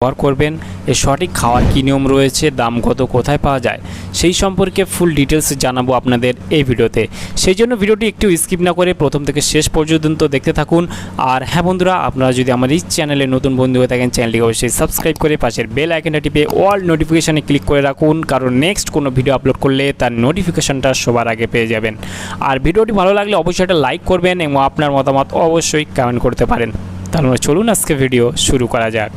ব্যবহার করবেন, এর সঠিক খাওয়ার কী নিয়ম রয়েছে, দাম কত, কোথায় পাওয়া যায়, সেই সম্পর্কে ফুল ডিটেলস জানাবো আপনাদের এই ভিডিওতে। সেই জন্য ভিডিওটি একটু স্কিপ না করে প্রথম থেকে শেষ পর্যন্ত দেখতে থাকুন। আর হ্যাঁ বন্ধুরা, আপনারা যদি আমার এই চ্যানেলে নতুন বন্ধু হয়ে থাকেন, চ্যানেলটিকে অবশ্যই সাবস্ক্রাইব করে পাশের বেল আইকনটা টিপে অল নোটিফিকেশানে ক্লিক করে রাখুন, কারণ নেক্সট কোনো ভিডিও আপলোড করলে তার নোটিফিকেশানটা সবার আগে পেয়ে যাবেন। আর ভিডিওটি ভালো লাগলে অবশ্যই একটা লাইক করবেন এবং আপনার মতামত অবশ্যই কমেন্ট করতে পারেন। তাহলে চলুন আজকে ভিডিও শুরু করা যাক।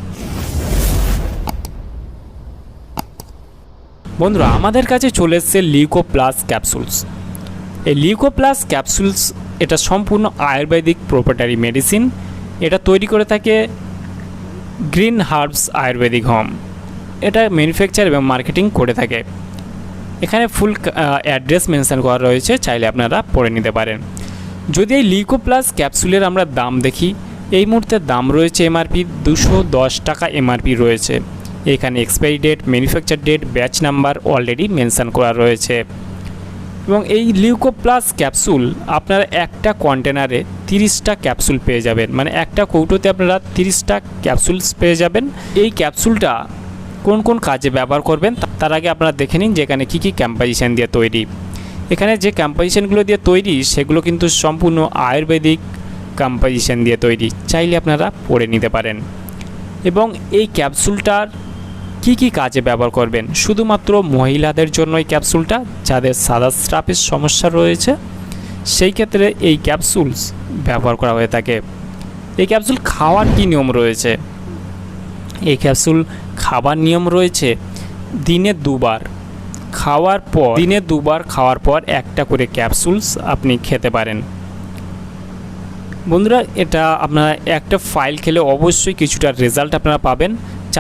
বন্ধুরা, আমাদের কাছে চলে এসেছে লিউকো প্লাস ক্যাপসুলস। এই লিউকো প্লাস ক্যাপসুলস এটা সম্পূর্ণ আয়ুর্বেদিক প্রপার্টারি মেডিসিন। এটা তৈরি করে থাকে গ্রিন হার্বস আয়ুর্বেদিক হোম। এটা ম্যানুফ্যাকচার এবং মার্কেটিং করে থাকে। এখানে ফুল অ্যাড্রেস মেনশন করা রয়েছে, চাইলে আপনারা পড়ে নিতে পারেন। যদি এই লিউকো প্লাস ক্যাপসুলের আমরা দাম দেখি, এই মুহূর্তে দাম রয়েছে এমআরপি 210 টাকা এমআরপি রয়েছে। এখানে expiry date, manufacture date, batch number already mention করা রয়েছে। এবং এই লিউকো প্লাস ক্যাপসুল আপনারা একটা কন্টেনারে 30টা ক্যাপসুল পেয়ে যাবেন, মানে একটা কৌটোতে আপনারা 30টা ক্যাপসুলস পেয়ে যাবেন। এই ক্যাপসুলটা কোন কোন কাজে ব্যবহার করবেন তার আগে আপনারা দেখে নিন যে এখানে কী কী কম্পোজিশন দিয়ে তৈরি। এখানে যে কম্পোজিশনগুলো দিয়ে তৈরি সেগুলো কিন্তু সম্পূর্ণ আয়ুর্বেদিক কম্পোজিশন দিয়ে তৈরি, চাইলে আপনারা পড়ে নিতে পারেন। এবং এই ক্যাপসুলটার কি কি কাজে ব্যবহার করবেন, শুধুমাত্র মহিলাদের জন্য এই ক্যাপসুলটা, যাদের সাদা স্রাপের সমস্যা রয়েছে সেই ক্ষেত্রে এই ক্যাপসুলস ব্যবহার করা হয়ে থাকে। এই ক্যাপসুল খাওয়ার কি নিয়ম রয়েছে? এই ক্যাপসুল খাবার নিয়ম রয়েছে দিনে দুবার খাওয়ার পর একটা করে ক্যাপসুলস আপনি খেতে পারেন। বন্ধুরা, এটা আপনারা একটা ফাইল খেলে অবশ্যই কিছুটা রেজাল্ট আপনারা পাবেন।